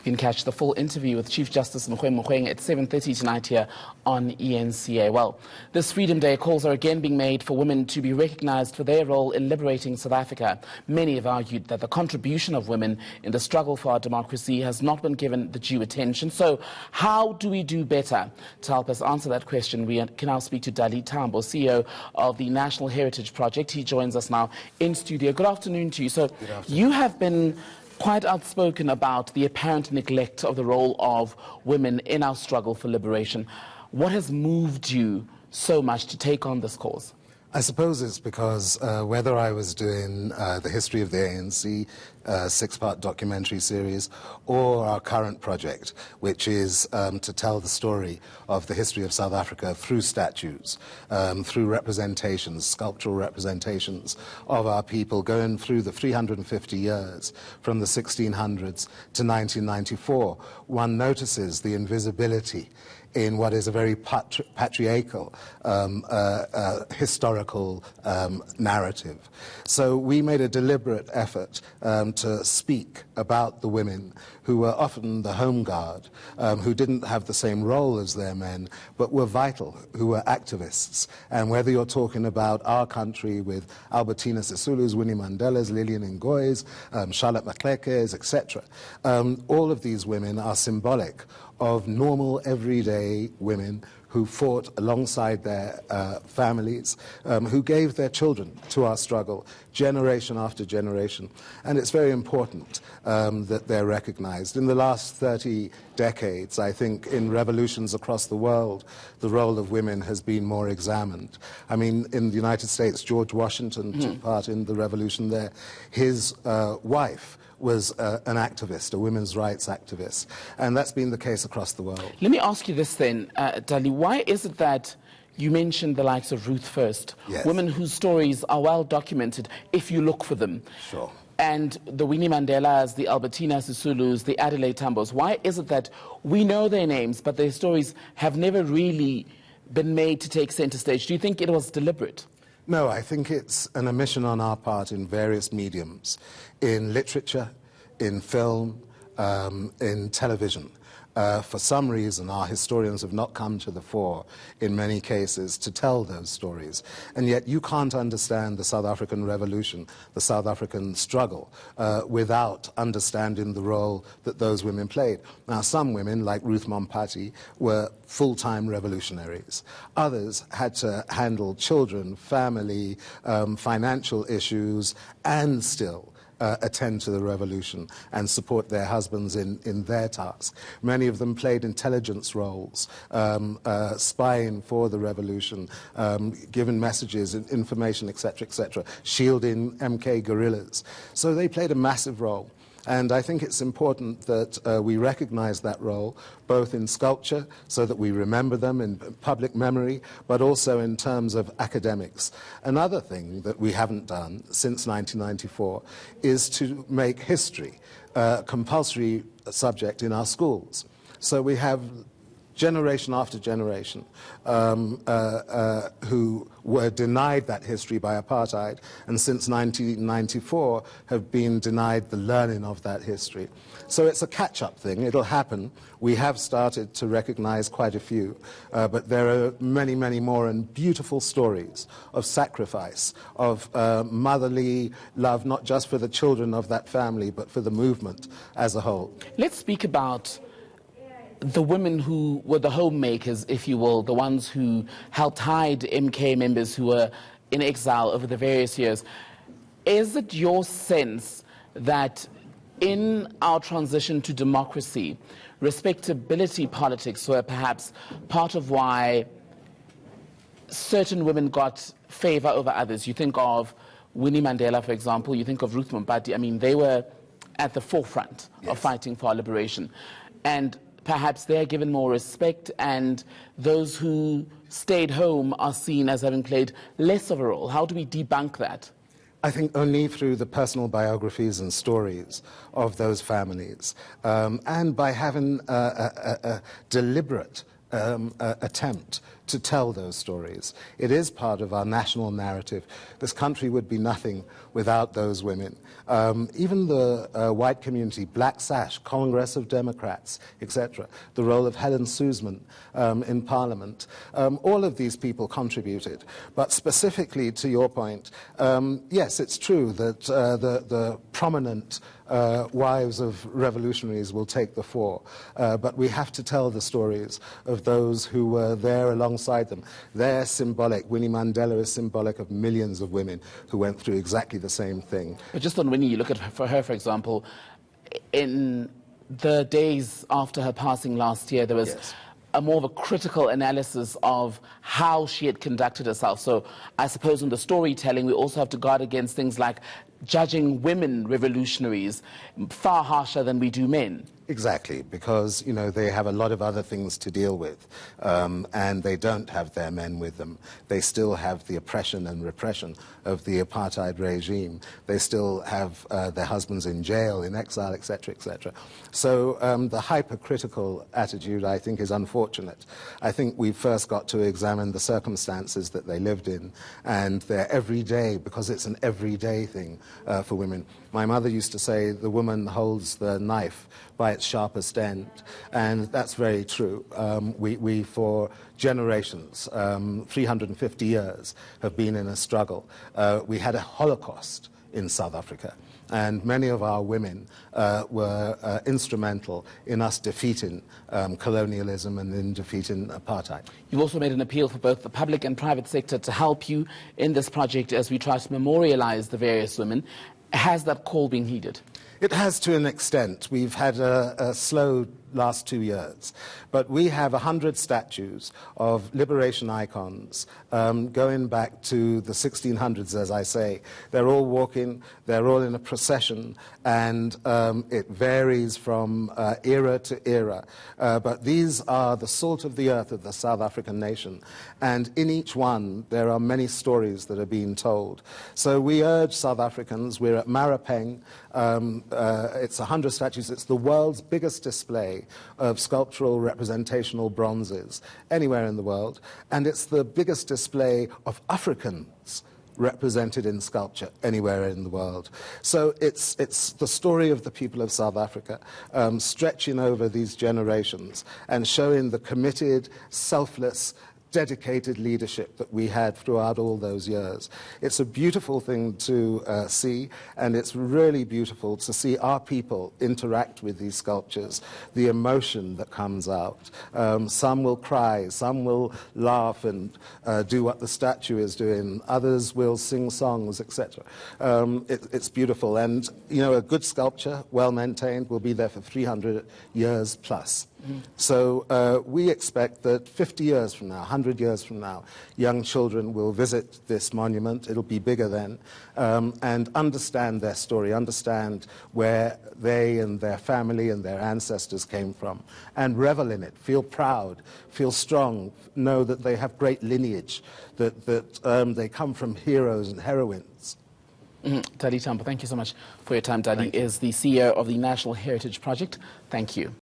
You can catch the full interview with Chief Justice Mogoeng Mogoeng at 7:30 tonight here on ENCA. Well, this Freedom Day calls are again being made for women to be recognized for their role in liberating South Africa. Many have argued that the contribution of women in the struggle for our democracy has not been given the due attention. So how do we do better? To help us answer that question, we can now speak to Dali Tambo, CEO of the National Heritage Project. He joins us now in studio. Good afternoon to you. So you have been quite outspoken about the apparent neglect of the role of women in our struggle for liberation. What has moved you so much to take on this cause? I suppose it's because whether I was doing the history of the ANC, six-part documentary series, or our current project, which is to tell the story of the history of South Africa through statues, through representations, sculptural representations of our people going through the 350 years from the 1600s to 1994, one notices the invisibility in what is a very patriarchal historical narrative. So we made a deliberate effort to speak about the women who were often the home guard, who didn't have the same role as their men, but were vital, who were activists. And whether you're talking about our country with Albertina Sisulu's, Winnie Mandela's, Lillian Ngoyi's, Charlotte Maxeke's, etc., all of these women are symbolic of normal, everyday women who fought alongside their families, who gave their children to our struggle, generation after generation. And it's very important that they're recognized. In the last 30 decades, I think, in revolutions across the world, the role of women has been more examined. I mean, in the United States, George Washington took part in the revolution there. His wife was an activist, a women's rights activist, and that's been the case across the world. Let me ask you this then, Dali, why is it that you mentioned the likes of Ruth First, yes, women whose stories are well documented if you look for them? Sure. And the Winnie Mandelas, the Albertina Sisulus, the Adelaide Tambos, why is it that we know their names, but their stories have never really been made to take center stage? Do you think it was deliberate? No, I think it's an omission on our part in various mediums, in literature, in film, in television. For some reason, our historians have not come to the fore in many cases to tell those stories. And yet you can't understand the South African Revolution, the South African struggle, without understanding the role that those women played. Now, some women, like Ruth Mompati, were full-time revolutionaries. Others had to handle children, family, financial issues, and still attend to the revolution and support their husbands in their task. Many of them played intelligence roles, spying for the revolution, giving messages, information, etc., shielding MK guerrillas. So they played a massive role. And I think it's important that we recognize that role, both in sculpture, so that we remember them in public memory, but also in terms of academics. Another thing that we haven't done since 1994 is to make history a compulsory subject in our schools. So we have generation after generation who were denied that history by apartheid, and since 1994 have been denied the learning of that history. So it's a catch-up thing. It'll happen. We have started to recognize quite a few, but there are many, many more, and beautiful stories of sacrifice, of motherly love, not just for the children of that family, but for the movement as a whole. Let's speak about the women who were the homemakers, if you will, the ones who helped hide MK members who were in exile over the various years. Is it your sense that in our transition to democracy, respectability politics were perhaps part of why certain women got favor over others? You think of Winnie Mandela, for example, you think of Ruth Mompati. I mean, they were at the forefront of fighting for our liberation. And perhaps they're given more respect, and those who stayed home are seen as having played less of a role. How do we debunk that? I think only through the personal biographies and stories of those families, and by having a deliberate attempt to tell those stories. It is part of our national narrative. This country would be nothing without those women. Even the white community, Black Sash, Congress of Democrats, etc., the role of Helen Suzman in Parliament, all of these people contributed. But specifically to your point, yes, it's true that the prominent wives of revolutionaries will take the fore. But we have to tell the stories of those who were there alongside them. They're symbolic. Winnie Mandela is symbolic of millions of women who went through exactly the same thing. But just on Winnie, you look at her, for her, for example, in the days after her passing last year, there was a more of a critical analysis of how she had conducted herself. So I suppose in the storytelling, we also have to guard against things like judging women revolutionaries far harsher than we do men. Exactly, because, you know, they have a lot of other things to deal with, and they don't have their men with them. They still have the oppression and repression of the apartheid regime. They still have their husbands in jail, in exile, etc., etc. So the hypercritical attitude, I think, is unfortunate. I think we've first got to examine the circumstances that they lived in and their everyday, because it's an everyday thing for women. My mother used to say the woman holds the knife by its sharpest end, and that's very true. We for generations, 350 years, have been in a struggle. We had a Holocaust in South Africa, and many of our women were instrumental in us defeating colonialism and in defeating apartheid. You've also made an appeal for both the public and private sector to help you in this project as we try to memorialize the various women. Has that call been heeded? It has, to an extent. We've had a slow last 2 years, but we have 100 statues of liberation icons going back to the 1600s, as I say. They're all walking, they're all in a procession, and it varies from era to era. But these are the salt of the earth of the South African nation, and in each one there are many stories that are being told. So we urge South Africans, we're at Marapeng, it's 100 statues, it's the world's biggest display of sculptural representational bronzes anywhere in the world, and it's the biggest display of Africans represented in sculpture anywhere in the world. So it's the story of the people of South Africa, stretching over these generations and showing the committed, selfless, dedicated leadership that we had throughout all those years. It's a beautiful thing to see, and it's really beautiful to see our people interact with these sculptures, the emotion that comes out. Some will cry, some will laugh and do what the statue is doing, others will sing songs, etc. It's beautiful, and you know, a good sculpture, well maintained, will be there for 300 years plus. So we expect that 50 years from now, 100 years from now, young children will visit this monument. It'll be bigger then, and understand their story, understand where they and their family and their ancestors came from, and revel in it, feel proud, feel strong, know that they have great lineage, that they come from heroes and heroines. Dali Tambo, thank you so much for your time. Dali is the CEO of the National Heritage Project. Thank you.